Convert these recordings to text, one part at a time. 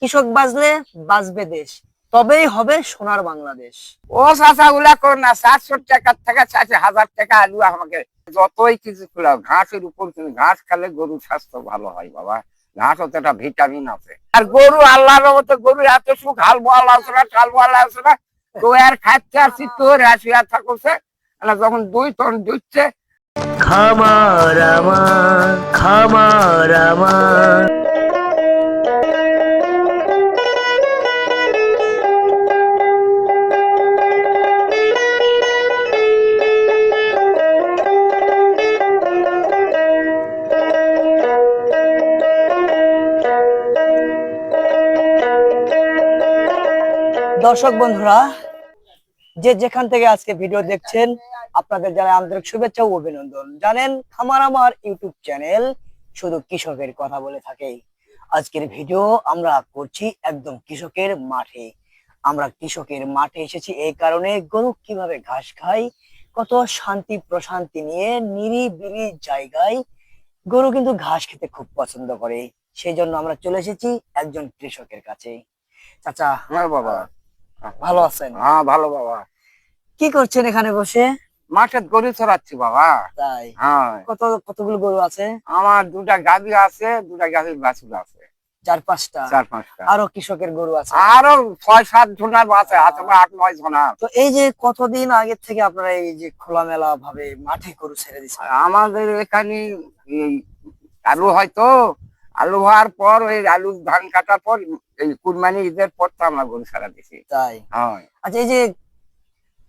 কৃষক বাঁচলে বাঁচবে দেশ, তবেই হবে সোনার বাংলাদেশ। ও চাচা গুলা কর না, 400 টাকার থেকে 4,000 টাকা আলু আমাকে যতই কিছু খোলাও, ঘাসের উপর কিন্তু ঘাস খেলে গরুর স্বাস্থ্য ভালো হয় বাবা। ঘাস হচ্ছে একটা ভিটামিন আছে। আর গরু আল্লাহর রহমতে গরু এত সুখ, হাল বোয়াল আছে না, টাল বোয়াল আছে না, তো আর খাচ্ছে আর তোর আসিয়া থাকছে যখন 2 টন দুধছে। খামার আমার, খামার আমার। দর্শক বন্ধুরা, যে যেখান থেকে আজকে ভিডিও দেখছেন, আপনাদের জানাই আন্তরিক শুভেচ্ছা ও অভিনন্দন। জানেন, খামার আমার ইউটিউব চ্যানেল শুধু কৃষকের কথা বলে থাকে। আজকের ভিডিও আমরা করছি একদম কৃষকের মাঠে। আমরা কৃষকের মাঠে এসেছি এই কারণে, গরু কিভাবে ঘাস খায়, কত শান্তি প্রশান্তি নিয়ে নিরিবিলি জায়গায় গরু কিন্তু ঘাস খেতে খুব পছন্দ করে। সেই জন্য আমরা চলে এসেছি একজন কৃষকের কাছে। চাচা, হ্যাঁ বাবা, ভালো আছেন? হ্যাঁ ভালো বাবা। কি করছেন এখানে বসে? মাঠে গরু চড়াচ্ছি বাবা। তাই? হ্যাঁ, কতগুলো গরু আছে? আমার 2টা গাভী আছে, 2টা গাভীর বাছুর আছে। 4-5টা? 4-5টা। আরো কৃষকের গরু আছে? আরো 6-7 জনের আছে, অথবা 8-9 জনের। তো এই যে কতদিন আগে থেকে আপনারা এই যে খোলামেলা ভাবে মাঠে গরু ছেড়ে দিচ্ছেন? আমাদের এখানে এই আলু হয়তো, আলু হওয়ার পর ওই আলু ধান কাটার পর এই কুরবানি ঈদের পর তো আমরা গরু ছাড়া দিছি। তাই? হয়। আচ্ছা, এই যে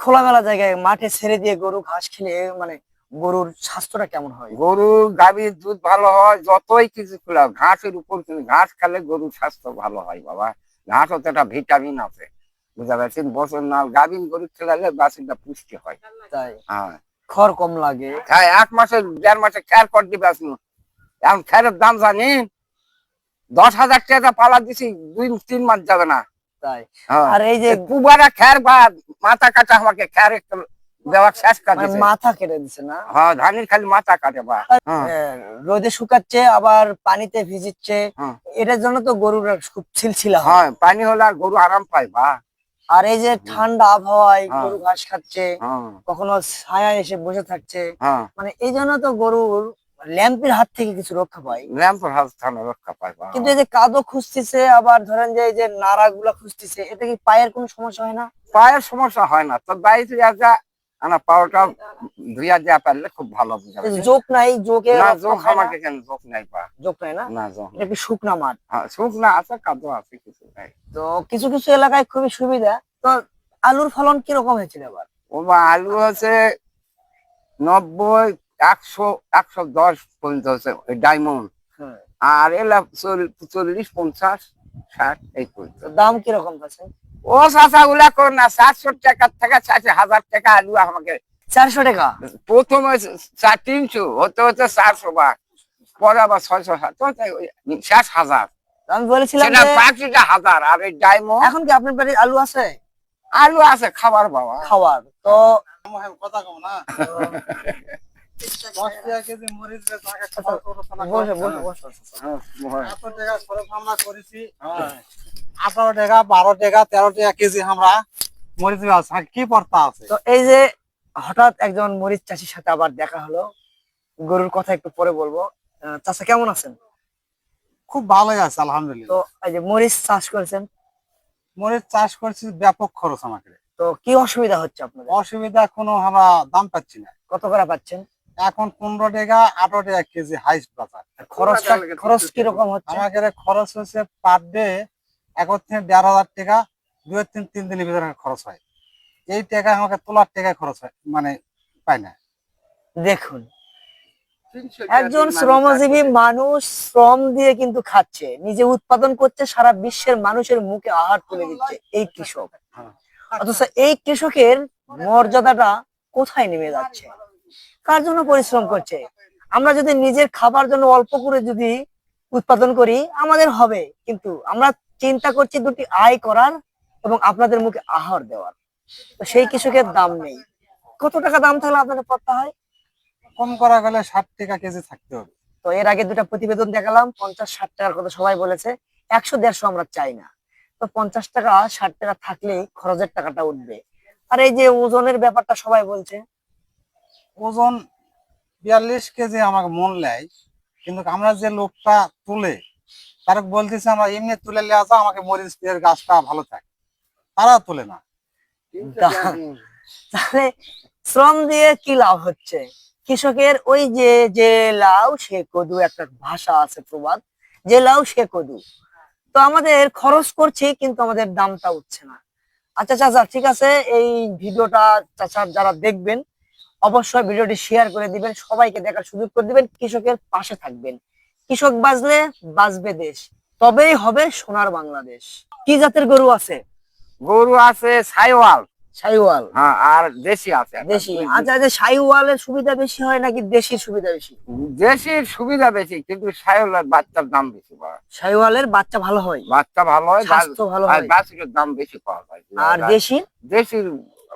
খোলামেলা জায়গায় মাঠে ছেড়ে দিয়ে গরু ঘাস খেলে মানে গরুর স্বাস্থ্যটা কেমন হয়? গরু গাভীর দুধ ভালো হয়, যতই কিছু খোলাও ঘাসের উপর কিন্তু ঘাস খেলে গরুর স্বাস্থ্য ভালো হয় বাবা। ঘাস হচ্ছে একটা ভিটামিন আছে, বুঝা পারছেন। বছর না গাভীন গরু খেলালে বাছুরটা পুষ্টি হয়। তাই? হ্যাঁ, খড় কম লাগে? হ্যাঁ, 1 মাসে 1.5 মাসে খ্যার কর দিবে আসুন। এখন খ্যারের দাম জানি 10,000 টাকা পালা দিছি, 2-3 মাস যাবে না। তাই? হ্যাঁ, আর এই যে কুবারা খ্যার বা মাথা কাটা আমাকে খ্যার একটু দেওয়া শেষ মানে কাটিছে। মাথা কেটে দিচ্ছে না? হ্যাঁ, ধানের খালি মাথা কাটে বা। হ্যাঁ, রোদে শুকাচ্ছে আবার পানিতে ভিজিচ্ছে, হ্যাঁ, এটার জন্য তো গরুর খুব ছিলছিলা হয়। হ্যাঁ, পানি হলে আর গরু আরাম পায় বা। আর এই যে ঠান্ডা আবহাওয়ায় হ্যাঁ, গরু ঘাস খাচ্ছে, হ্যাঁ, কখনো ছায়া এসে বসে থাকছে, হ্যাঁ, মানে এই জন্য তো গরুর ল্যাম্পের হাত থেকে কিছু রক্ষা পায়। ল্যাম্পের হাত থানা রক্ষা পায় বা। কিন্তু এই যে কাদো খুঁজতেছে, আবার ধরেন যে এই যে নাড়া গুলা খুঁজতেছে, এতে কি পায়ের কোনো সমস্যা হয় না? পায়ের সমস্যা হয় না তো, বাইরে যা আনা পাওয়াটা ধুইয়া দেওয়া পারলে খুব ভালো, বুঝা এই যে পারছেন? জোক নাই, জোকে না, রক্ত জোক খায় না? আমাকে কেন জোক নাই বা। জোক নাই না? না, জোক এটা নাই। কি শুকনা মাঠ? হ্যাঁ, শুকনা আছে, কাদো আছে, কিছু নাই। তো কিছু কিছু এলাকায় খুবই সুবিধা। তো আলুর ফলন কিরকম হয়েছিল এবার? ও বা, আলু হচ্ছে 90, 100, 110 পর্যন্ত হচ্ছে ওই ডায়মন্ড। হ্যাঁ। আর এলা 40, 50, 60 এই পর্যন্ত। তো দাম কিরকম আছে? ও চাচা গুলা কর না, 400 টাকার থেকে 4,000 টাকা আলু আমাকে 400 টাকা? প্রথমে 300, হতে হতে 400 বা, পরে আবার 600, 7,000। আমি বলেছিলাম সেটা যে পাখিটা 1000। আর এই ডায়মন্ড এখন কি আপনার বাড়ির আলু আছে? আলু আছে খাবার বাবা। খাওয়ার তো কথা কম না। বসে 10 টাকা কেজি মরিচ রে টাকা আচ্ছা, খরচ করছ না। বসে বসে বসে। হ্যাঁ, হয়। এত টাকা খরচ আমরা করেছি। 18 টাকা, 12 টাকা, 13 টাকা কেজি আমরা মরিচ আছে। কি পড়তা আছে? তো এই যে হঠাৎ একজন মরিচ চাষির সাথে আবার দেখা হলো, গরুর কথা একটু পরে বলবো। চাচা কেমন আছেন? খুব ভালোই আছে তো আলহামদুলিল্লাহ। এই যে মরিচ চাষ করেছেন, মরিচ চাষ করছি, ব্যাপক খরচ আমাকে। তো কি অসুবিধা হচ্ছে আপনাদের? অসুবিধা কোনো আমরা দাম পাচ্ছি না। কত করে পাচ্ছেন? এখন 15 টাকা, 18 টাকা কেজি হাইস্ট বাজার। খরচ কিরকম হচ্ছে? আমাদের খরচ হচ্ছে পার ডে 1 থেকে 1,500 টাকা, 2-3 দিনের ভিতরে খরচ হয়। এই টাকা আমাকে তোলার টাকায় খরচ হয়, মানে পাই না। দেখুন, একজন শ্রমজীবী মানুষ শ্রম দিয়ে কিন্তু খাচ্ছে, নিজে উৎপাদন করছে, সারা বিশ্বের মানুষের মুখে আহার তুলে দিচ্ছে এই কৃষক। অথচ এই কৃষকের মর্যাদাটা কোথায় নেমে যাচ্ছে? কার জন্য পরিশ্রম করছে? আমরা যদি নিজের খাবার জন্য অল্প করে যদি উৎপাদন করি আমাদের হবে, কিন্তু আমরা চিন্তা করছি দুটি আয় করার এবং আপনাদের মুখে আহার দেওয়ার। তো সেই কৃষকের দাম নেই। কত টাকা দাম থাকলে আপনাদের পড়তে হয়? কম করা গেলে 60 টাকা কেজি থাকতে হবে। তো এর আগে দুটা প্রতিবেদন দেখালাম, 50-60 টাকার কথা সবাই বলেছে। 100-150 আমরা চাই না। তো 50 টাকা 60 টাকা থাকলেই খরচের টাকাটা উঠবে। আর এই যে ওজনের ব্যাপারটা সবাই বলছে, ওজন 42 কেজি আমাকে মন নেয়, কিন্তু আমরা যে লোকটা তুলে তারা বলতেছে আমরা এমনি তুলে নিয়ে আসা, আমাকে মরিচ এর গাছটা ভালো থাকে, তারা তুলে না। তাহলে শ্রম দিয়ে কি লাভ হচ্ছে? কৃষকের ওই যে যে লাউ সে কদু, একটা ভাষা আছে প্রবাদ, যে লাউ সে কদু। তো আমাদের খরচ করছি কিন্তু আমাদের দামটা উঠছে না। আচ্ছা চাচা, ঠিক আছে, এই ভিডিওটা চাচা যারা দেখবেন অবশ্যই ভিডিওটি শেয়ার করে দিবেন, সবাইকে দেখার সুযোগ করে দিবেন, কৃষকের পাশে থাকবেন। কৃষক বাঁচলে বাঁচবে দেশ, তবেই হবে সোনার বাংলাদেশ। কি জাতের গরু আছে? গরু আছে সাইওয়াল, শাহিওয়াল, হ্যাঁ, আর দেশি আছে একটা। দেশি। আচ্ছা, যে শাহিওয়ালের সুবিধা বেশি হয় নাকি দেশির সুবিধা বেশি? দেশির সুবিধা বেশি, কিন্তু সাইওয়ালের বাচ্চার দাম বেশি পাওয়া যায়। শাহিওয়ালের বাচ্চা ভালো হয়, বাচ্চা ভালো হয়, স্বাস্থ্য ভালো আর হয়। বাছুরের দাম বেশি পাওয়া যায়। আর দেশি? দেশির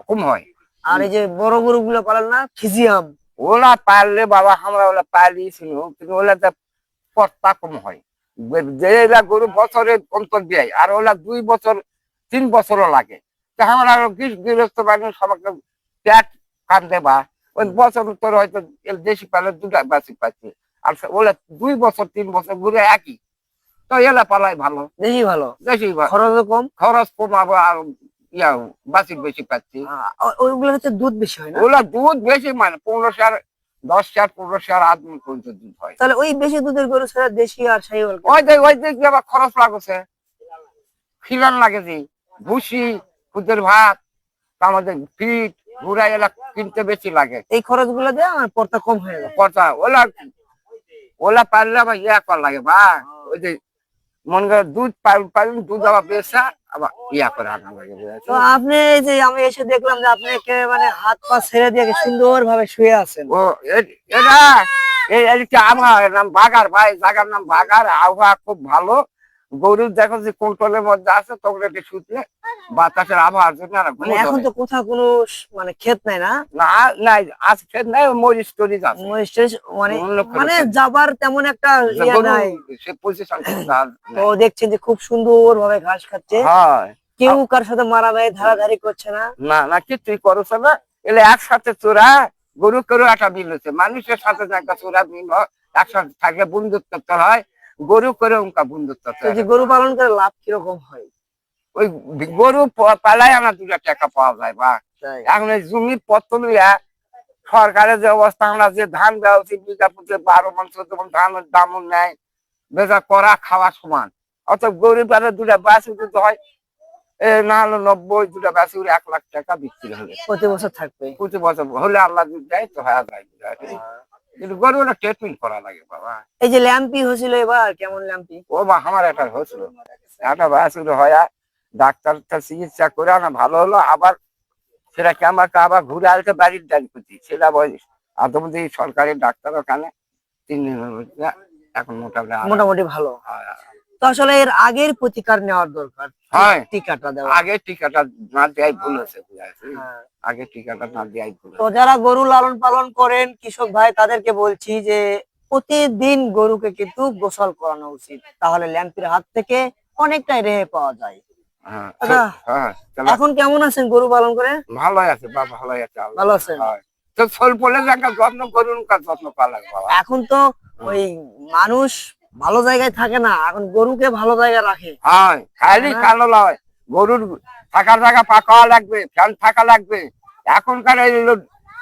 কম হয়। আর এই যে বড় গরু গুলো পালেন না, ফিজিয়াম, ওলা পারলে বাবা, আমরা ওলা পালিয়েছিল, কিন্তু ওলা পট্টা কম হয়। যেটা গরু বছরে অন্তর দেয়, আর ওলা 2 বছর 3 বছরও লাগে। তা আমরা গৃহস্থ মানুষ সবাইকে পেট কান্দে, বা ওই বছর তোর হয়তো দেশি পালে 2টা বাছুর পাচ্ছি, আর ওলা 2 বছর 3 বছর ঘুরে একই। তো এলা পালাই ভালো, দেশি ভালো, দেশি খরচও কম। খরচ কম, আবার ইয়া বাছুর বেশি পাচ্ছি। ওইগুলো হচ্ছে দুধ বেশি হয় না? ওলা দুধ বেশি, মানে 15 10 15 আদমি পর্যন্ত দুধ হয়। তাহলে ওই বেশি দুধের গরু ছাড়া দেশি আর শাহিওয়াল ওই দিক দিয়ে আবার খরচ লাগছে, খিলান লাগে যে ভুসি, খুদের ভাত, আমাদের ফিট ঘুরা এলা কিনতে বেশি লাগে। এই খরচ গুলো দিয়ে আমার পড়তা কম হয়ে যায়। কথা ওলা ওলা পারলে আবার ইয়া করা লাগে, বা ওই যে মনে করে দুধ পাইলেন, দুধ আবার বেচা আবার ইয়া করে আনা লাগে। তো আপনি এই যে আমি এসে দেখলাম যে আপনি মানে হাত পা ছেড়ে দিয়ে সুন্দর ভাবে শুয়ে আছেন। ও এটা এই আবহাওয়ার নাম বাগার ভাই, জায়গার নাম বাগার, আবহাওয়া খুব ভালো। গরু দেখো যে কন্ট্রোলের মধ্যে আছে, তখন একটু শুতলে বাতাসের আবহাওয়ার জন্য। মানে এখন তো কোথাও কোনো মানে ক্ষেত নাই না? না, নাই, আজকে নাই, মরিচ টরিচ আছে, মরিচ টরিচ মানে অন্য কোনো মানে ক্ষেত। যাবার তেমন একটা ইয়ে গরু নাই। সে পজিশন তো দেখছেন যে খুব সুন্দর ভাবে ঘাস খাচ্ছে, হয়, কেউ কার সাথে মারামারি ধারাধারি করছে না। না না, কিছুই করছে না। এলে একসাথে চোরা গরু কেউ একটা মিল হচ্ছে, মানুষের সাথে যে একটা চোরা মিল হয়, একসাথে থাকলে বন্ধুত্ব হয়, গরু করে উনকা বন্ধুত্ব। তো যে গরু পালন করে লাভ কিরকম হয়? ওই গরু পালাই আমার 2 টাকা পাওয়া যায়, বা তাই? এখন এই জমির পত্র লইয়া সরকারের যে অবস্থা, আমরা যে ধান দেওয়া উচিত বিঘা প্রতি 12 মণ 14 মণ ধানের দামও নেয়, বেচা করা খাওয়া সমান। অর্থাৎ গরিব আর 2টা বাছুর দিতে হয়, না হলে 90, 2টা বাছুর 1 লাখ টাকা বিক্রি হলে প্রতি বছর থাকবে। প্রতি বছর হলে আল্লাহ দুধ দেয় তো হয়ে যায়। কিন্তু গরুটা ট্রিটমেন্ট করা লাগে বাবা। এই যে ল্যাম্পি হয়েছিল এবার, কেমন ল্যাম্পি? ও মা, আমার একটা হয়েছিল, একটা বাছুর হয়া ডাক্তারটা চিকিৎসা করে না ভালো হলো, আবার সেটাকে আমাকে আবার ঘুরে আসতে বাড়ির দাঁড়ি করছি, সেটা বয়স আদমদি সরকারি ডাক্তার ওখানে 3 দিন হলো, এখন মোটামুটি ভালো। তো আসলে এর আগের প্রতিকার নেওয়ার দরকার, হয়, টিকাটা দেওয়া। আগে টিকাটা না দেওয়াই ভুল হয়েছে, হ্যাঁ। আগে টিকাটা না দেওয়াই ভুল। তো যারা গরু লালন পালন করেন কৃষক ভাই, তাদেরকে বলছি যে প্রতিদিন গরুকে কিন্তু গোসল করানো উচিত, তাহলে ল্যাম্পির হাত থেকে অনেকটাই রেহাই পাওয়া যায়। হ্যাঁ, দাদা, হ্যাঁ, এখন কেমন আছেন গরু পালন করে? ভালোই আছে বাবা, ভালোই আছে, ভালো আছেন? তো স্বল্প যত্ন করুন, যত্ন করা লাগে বাবা। এখন তো ওই মানুষ ভালো জায়গায় থাকে না, এখন গরুকে ভালো জায়গায় রাখে। হ্যাঁ, খালি কালো নয়, গরুর থাকার জায়গা পাকা লাগবে, ফ্যান থাকা লাগবে। এখনকার এই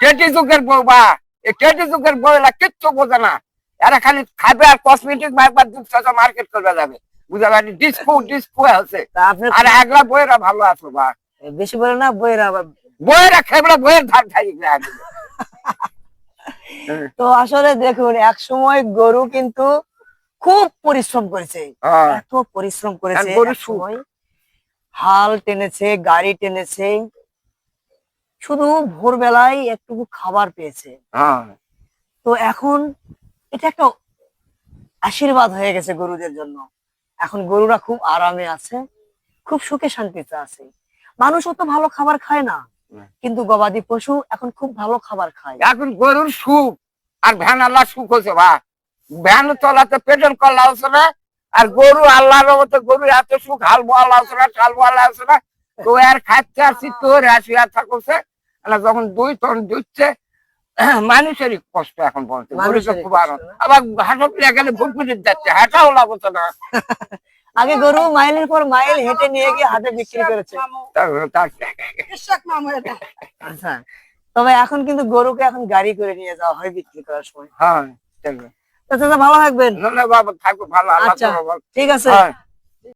টেটি যুগের বউ, বা এই টেটি যুগের বউরা কিচ্ছু বোঝে না, এরা খালি খাবে আর কসমেটিক একবার 2 টাকা মার্কেট করবে যাবে, বুঝা পারি, ডিস্কো ডিস্কো আছে। তা আপনি আর একলা বইয়েরা ভালো আছে বা, বেশি বলে না বইয়ের আবার। বইয়েরা খেবড়া বইয়ের ধার ধারি। তো আসলে দেখুন, এক সময় গরু কিন্তু খুব পরিশ্রম করেছে, এত পরিশ্রম করেছে, এক সময় হাল টেনেছে, গাড়ি টেনেছে, শুধু ভোরবেলায় একটু খাবার পেয়েছে। তো এখন এটা একটা আশীর্বাদ হয়ে গেছে গরুদের জন্য। এখন গরুরা খুব আরামে আছে, খুব সুখে শান্তিতে আছে। মানুষ অত ভালো খাবার খায় না, কিন্তু গবাদি পশু এখন খুব ভালো খাবার খায়। এখন গরুর সুখ আর ভ্যান আল্লাহ সুখ হচ্ছে, বা ভ্যান চলাতে পেট্রোল কলা হচ্ছে না, আর গরু আল্লাহর রহমতে গরু এত সুখ হাল বল আছে না টাল বল আছে না তো আর খাচ্ছে আর তোর আসিয়া থাকছে যখন 2 টন দিচ্ছে মানুষেরই কষ্ট এখন বলতে গরুকে খুব আরাম আবার হাঁটা গেলে ভুটভুটি যাচ্ছে হাঁটাও লাগছে না আগে গরু মাইলের পর মাইল হেঁটে নিয়ে গিয়ে হাটে বিক্রি করেছে। আচ্ছা, তবে এখন কিন্তু গরুকে এখন গাড়ি করে নিয়ে যাওয়া হয় বিক্রি করার সময়। হ্যাঁ চলবে তো চাচা ভালো থাকবেন। ধন্যবাদ, থাকো ভালো, আল্লাহ আচ্ছা তোমার ভালো। ঠিক আছে। হ্যাঁ।